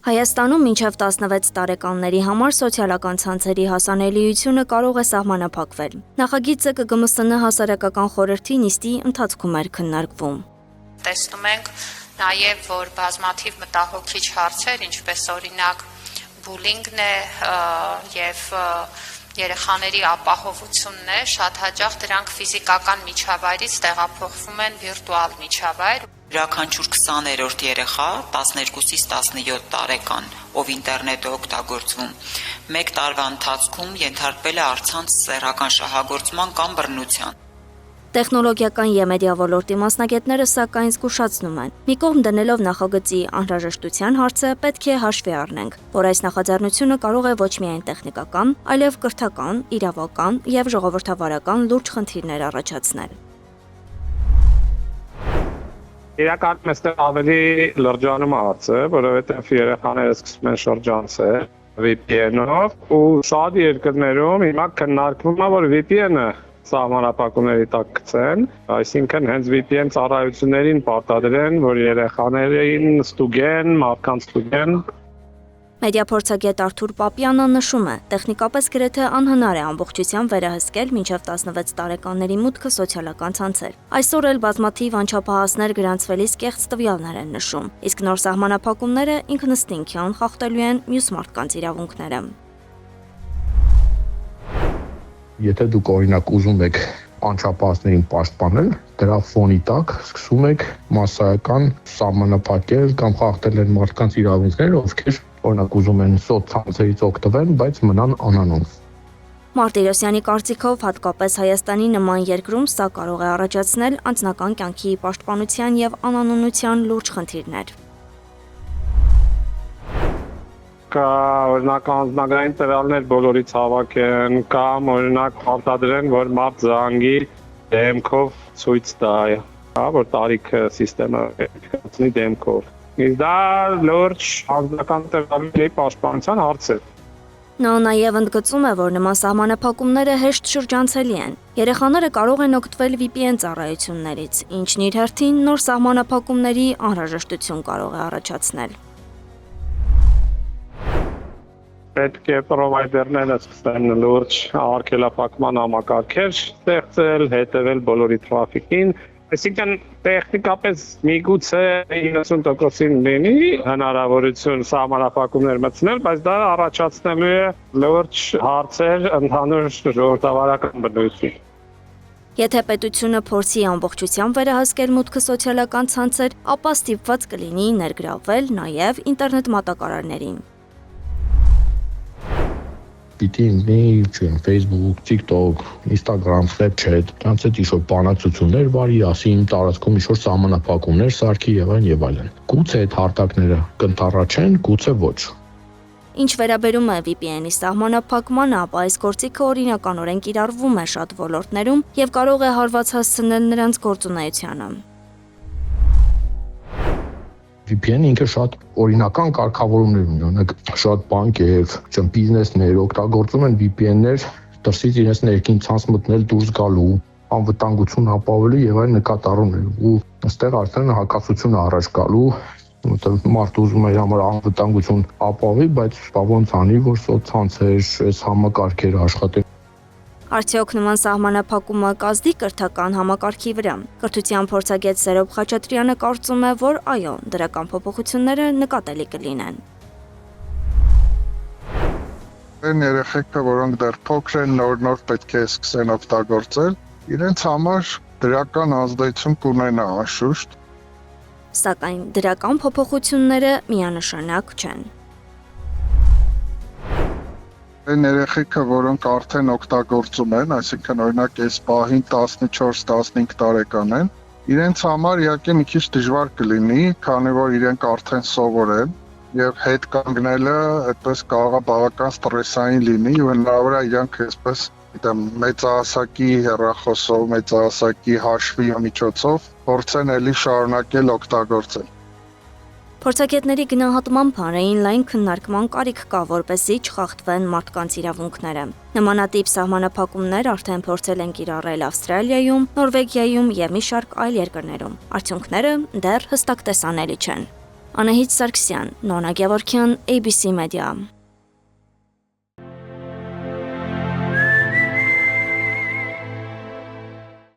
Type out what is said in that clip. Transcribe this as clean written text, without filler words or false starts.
Հայաստանում մինչև 16 տարեկանների համար սոցիալական ցանցերի հասանելիությունը կարող է սահմանափակվել։ Նախագիծը ԿԳՄՍՆ հասարակական խորհրդի նիստի ընթացքում էր քննարկվում։ Տեսնում ենք նաև, որ բազմաթիվ մտահոգիչ հարցեր, ինչպես օրինակ բուլինգն է եւ երեխաների ապահովությունն է, շատ հաճախ դրանք ֆիզիկական միջավայրից տեղափոխվում են վիրտուալ միջավայր։ Յուրաքանչյուր 20-րդ երեխա 12-ից 17 տարեկան, ով ինտերնետ է օգտագործում, 1 տարվա ընթացքում ենթարկվել է առցանց սեռական շահագործման կամ բռնության։ Տեխնոլոգիական և մեդիա ոլորտի մասնագետները սակայն զգուշացնում են։ Մի կողմ դնելով նախագծի անհրաժեշտության հարցը, պետք է հաշվի առնենք, որ այս նախաձեռնությունը կարող է ոչ միայն տեխնիկական, այլև կրթական, իրավական և ժողովրդավարական լուրջ խնդիրներ առաջացնել։ Իրականում այստեղ ավելի լրջանում է հարցը, որովհետև երեխաները սկսում են շրջանցել VPN-ով ու շատ երկրներում հիմա քննարկվում է, որ VPN-ը սահմանափակումների տակ գցեն, այսինքն հենց VPN ծառայություններին պարտադրեն, որ երեխաներին ստուգեն, մարդկանց ստուգեն։ Մեդիափորձագետ Արթուր Պապյանը նշում է, տեխնիկապես գրեթե անհնար է ամբողջությամբ վերահսկել մինչև 16 տարեկանների մուտքը սոցիալական ցանցեր։ Այսօր էլ բազմաթիվ անչափահասներ գրանցվելիս կեղծ տվյալներ են նշում, իսկ նոր սահմանափակումները ինքնըստինքյան խախտելու են մյուս մարդկանց իրավունքները։ Եթե դուք օրինակ ուզում եք անչափահասներին պաշտպանել, դրա ֆոնի տակ սկսում եք մասսայական սահմանափակել կամ խախտել են մարդկանց իրավունքները, ովքեր օրինակ ուզում են սոցցանցերից օգտվել, բայց մնան անանուն։ Մարտիրոսյանի կարծիքով հատկապես Հայաստանի նման երկրում սա կարող է առաջացնել անձնական կյանքի պաշտպանության եւ անանունության լուրջ խնդիրներ։ Կա օրինակ անձնագրային տվյալներ բոլորից հավաքեն, կամ օրինակ պարտադրեն, որ մարդ զանգի դեմքով ցույց տա, որ տարիքը համակարգը վերիֆիկացնի դեմքով։ Իսկ դա լուրջ անձնական տվյալների պաշտպանության հարց է։ Նա նաև ընդգծում է, որ նման սահմանափակումները հեշտ շրջանցելի են։ Երեխաները կարող են օգտվել VPN ծառայություններից, ինչն իր հերթին նոր սահմանափակումների անհրաժեշտություն կարող է առաջացնել։ Պետք է պրովայդերները սկսեն լուրջ արգելափակման համակարգեր ստեղծել, հետևել բոլորի թրաֆիկին, այսինքն տեխնիկապես միգուցե 90%-ին լինի հնարավորություն սահմանափակումներ մտցնել, բայց դա առաջացնելու է լուրջ հարցեր ընդհանուր ժողովրդավարական բնույթի։ Եթե պետությունը փորձի ամբողջությամբ վերահսկել մուտքը սոցիալական ցանցեր, ապա ստիպված կլինի ներգրավվել նաև ինտերնետ մատակարարներին։ Պիտի լինի Facebook, TikTok, Instagram, Snapchat, դրանց հետ ինչ-որ բանակցություններ վարի, ասի իմ տարածքում ինչ-որ սահմանափակումներ սարքի եւ այլն։ Գուցե այդ հարթակները կընթառաջեն, գուցե ոչ։ Ինչ վերաբերում է VPN-ի սահմանափակմանը, ապա այս գործիքը օրինականորեն կիրառվում է շատ ոլորտներում եւ կարող է հարված հասցնել նրանց գործունեությանը։ VPN-ը ինքը շատ օրինական կարգավորումներ ունի, օրինակ շատ բանկեր, բիզնեսներ օգտագործում են VPN-ներ դրսից իրենց ներքին ցանց մտնել, դուրս գալու, անվտանգություն ապահովելու եւ այլ նկատառումներ։ Ու այստեղ արդեն հակասություն առաջ գալու, որտեղ մարդը ուզում է իր համար անվտանգություն ապահովի, բայց ոնց անի, որ սոցցանցեր, այս համակարգերը աշխատեն։ Արդյոք նման սահմանափակումը կազդի կրթական համակարգի վրա։ Կրթության փորձագետ Սերոբ Խաչատրյանը կարծում է, որ այո, դրական փոփոխությունները նկատելի կլինեն։ Այն երեխեքը, որոնք դեռ փոքր են, նոր պետք է սկսեն օգտագործել, իրենց համար դրական ազդեցություն կունենա անշուշտ։ Սակայն դրական փոփոխությունները միանշանակ չեն։ Այն երեխեքը, որոնք արդեն օգտագործում են, այսինքն օրինակ այս պահին 14-15 տարեկան են, իրենց համար իհարկե մի քիչ դժվար կլինի, քանի որ իրենք արդեն սովոր են եւ հետ կանգնելը այդպես կարող է բավական ստրեսային լինի ու հնարավոր է իրանք այսպես մեծահասակի հեռախոսով, մեծահասակի հաշվի միջոցով փորձեն էլի շարունակել օգտագործել։ Փորձագետների գնահատմամբ հանրային լայն քննարկման կարիք կա, որպեսզի չխախտվեն մարդկանց իրավունքները։ Նմանատիպ սահմանափակումներ արդեն փորձել են կիրառել Ավստրալիայում, Նորվեգիայում եւ մի շարք այլ երկրներում։ Արդյունքները դեռ հստակ տեսանելի չեն։ Անահիտ Սարգսյան, Նոնա Գևորգյան, ABC Media։